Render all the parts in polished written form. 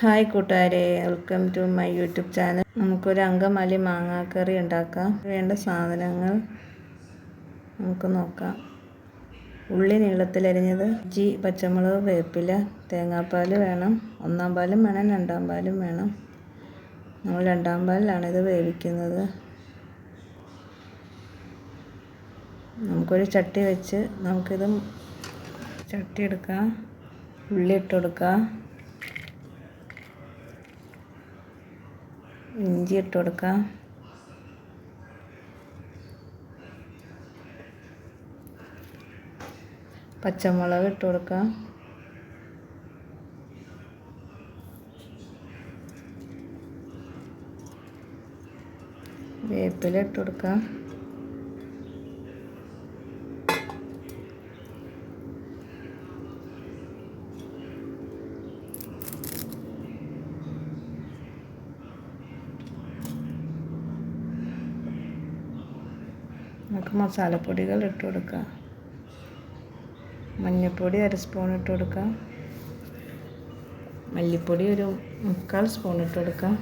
Hi കൂട്ടുകാരെ, welcome to my YouTube channel. നമുക്കൊരു അങ്കമാലി മാങ്ങാക്കറി ഉണ്ടാക്കാം. വേണ്ട സാധനങ്ങൾ നമുക്ക് നോക്കാം. ഉള്ളി നീളത്തിലരിഞ്ഞത്, ഇഞ്ചി, പച്ചമുളക്, വേപ്പില, തേങ്ങാപ്പാൽ വേണം. 1-ാം പാലും വേണം, 2-ാം പാലും വേണം. നമ്മൾ 2-ാം പാലിലാണ് ഇത് വേവിക്കുന്നത്. നമുക്കൊരു ചട്ടി വെച്ച് നമുക്കിത് ചട്ടി എടുക്കാം. ഉള്ളി ഇട്ട് കൊടുക്കാം. ഇഞ്ചി ഇട്ട് കൊടുക്കാം. പച്ചമുളക് ഇട്ട് കൊടുക്കാം. വേപ്പില ഇട്ട് കൊടുക്കാം. നമുക്ക് മസാലപ്പൊടികൾ ഇട്ട് കൊടുക്കാം. മഞ്ഞൾപ്പൊടി 1 സ്പൂൺ ഇട്ട് കൊടുക്കാം. മല്ലിപ്പൊടി ഒരു 3/4 സ്പൂൺ ഇട്ട് കൊടുക്കാം.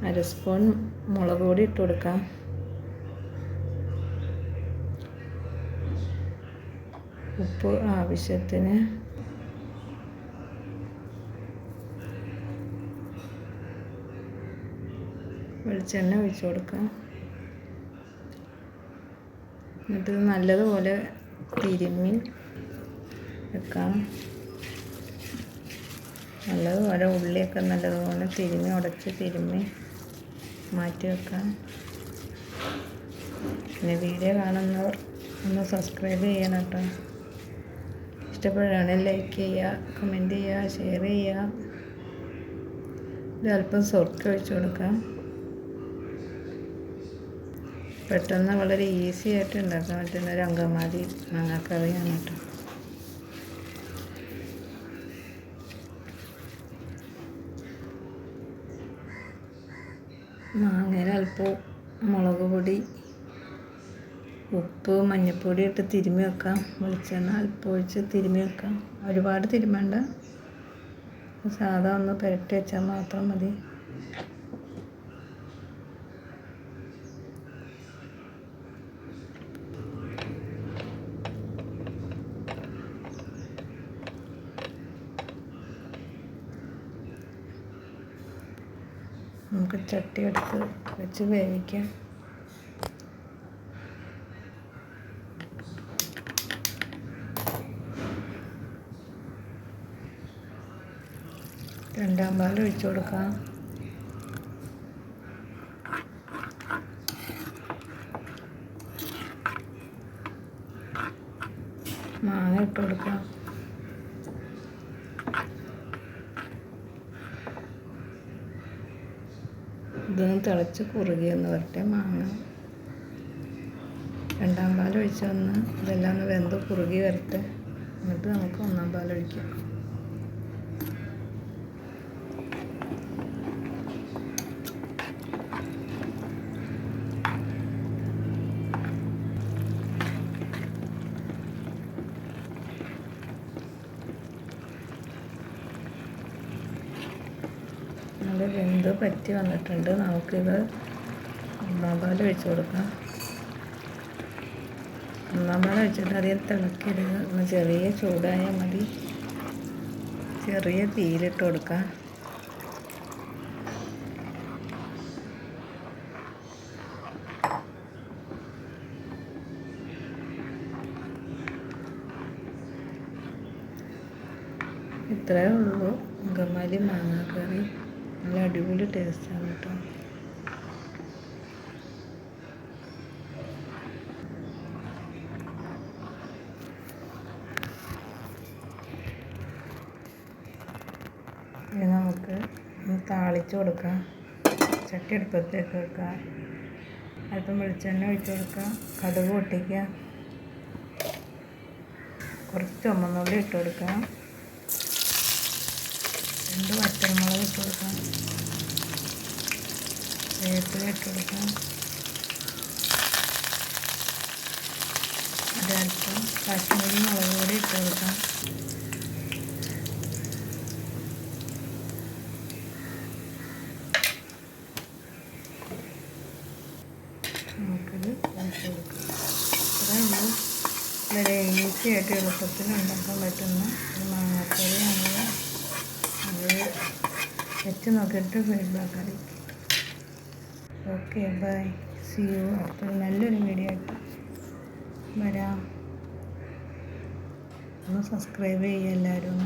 അര സ്പൂൺ മുളക് പൊടി ഇട്ട് കൊടുക്കാം. ഉപ്പ് ആവശ്യത്തിന്. വെളിച്ചെണ്ണ ഒഴിച്ച് കൊടുക്കാം. എന്നിട്ട് നല്ലതുപോലെ തിരുമ്മി വെക്കാം. നല്ലതുപോലെ ഉള്ളിയൊക്കെ നല്ലതുപോലെ തിരുമ്മി മാറ്റി വെക്കാം. പിന്നെ വീഡിയോ കാണുന്നവർ ഒന്ന് സബ്സ്ക്രൈബ് ചെയ്യണം കേട്ടോ. ഇഷ്ടപ്പെടുകയാണെങ്കിൽ ലൈക്ക് ചെയ്യുക, കമൻറ്റ് ചെയ്യുക, ഷെയർ ചെയ്യുക. അല്പം സുർക്ക ഒഴിച്ച് കൊടുക്കാം. പെട്ടെന്ന് വളരെ ഈസി ആയിട്ട് ഉണ്ടാക്കാൻ പറ്റുന്ന ഒരു അങ്കമാലി മാങ്ങാക്കറിയാണ് കേട്ടോ. മാങ്ങയിൽ അല്പം മുളക് പൊടി, ഉപ്പ്, മഞ്ഞൾപ്പൊടി ഇട്ട് തിരുമ്മി വെക്കാം. വെളിച്ചെണ്ണ അല്പം ഒഴിച്ച് തിരുമ്മി വെക്കാം. ഒരുപാട് തിരുമ്മേണ്ട, സാധാ ഒന്ന് പുരട്ടി വെച്ചാൽ മാത്രം മതി. നമുക്ക് ചട്ടി എടുത്ത് വെച്ച് വേവിക്കാം. രണ്ടാം പാൽ ഒഴിച്ച് കൊടുക്കാം. മാങ്ങ ഇട്ട് കൊടുക്കാം. ഇതൊന്ന് തിളച്ച് കുറുകിയെന്ന് വരട്ടെ. മാങ്ങ രണ്ടാം പാൽ ഒഴിച്ച് ഇതെല്ലാം ഒന്ന് വെന്ത് കുറുകി വരട്ടെ. എന്നിട്ട് നമുക്ക് 1-ാം പാൽ ഒഴിക്കാം. നല്ല വെന്ത് പറ്റി വന്നിട്ടുണ്ട്. നമുക്കിത് 1-ാം പാൽ ഒഴിച്ച് കൊടുക്കാം. 1-ാം പാൽ ഒഴിച്ചിട്ട് അധികം തിളക്കരുത്. ഒന്ന് ചെറിയ ചൂടായാൽ മതി. ചെറിയ തീയിലിട്ട് കൊടുക്കാം. ഇത്രയേ ഉള്ളൂ അങ്കമാലി മാങ്ങാക്കറി. നല്ല അടിപൊളി ടേസ്റ്റാണ് കേട്ടോ. ഇനി നമുക്ക് താളിച്ച് കൊടുക്കാം. ചട്ടി അടുപ്പത്തേക്ക് വെക്കാം. അല്പം വെളിച്ചെണ്ണ ഒഴിച്ച് കൊടുക്കാം. കടുക് പൊട്ടിക്കുക. കുറച്ച് ചുമന്നുള്ളി ഇട്ട് കൊടുക്കാം. 2 വറ്റൽമുളക് ഇട്ട് കൊടുക്കാം. വേപ്പില ഇട്ട് കൊടുക്കാം. ഒരൽപ്പം കാശ്മീരി മുളക് പൊടി ഇട്ട് കൊടുക്കാം. നമുക്കിത് ഒഴിച്ച് കൊടുക്കാം. ഇത്രയേ ഉള്ളൂ. വളരെ ഈസി ആയിട്ട് എളുപ്പത്തിൽ ഉണ്ടാക്കാൻ പറ്റുന്ന ഒരു മാങ്ങാക്കറി. അത് വെച്ച് നോക്കിയിട്ട് ഫീഡ്ബാക്ക് അറിയിക്കും. Okay, bye, see you. അടുത്തൊരു നല്ലൊരു വീഡിയോ ആയിട്ട് വരാം. ഒന്ന് സബ്സ്ക്രൈബ് ചെയ്യുക എല്ലാവരും.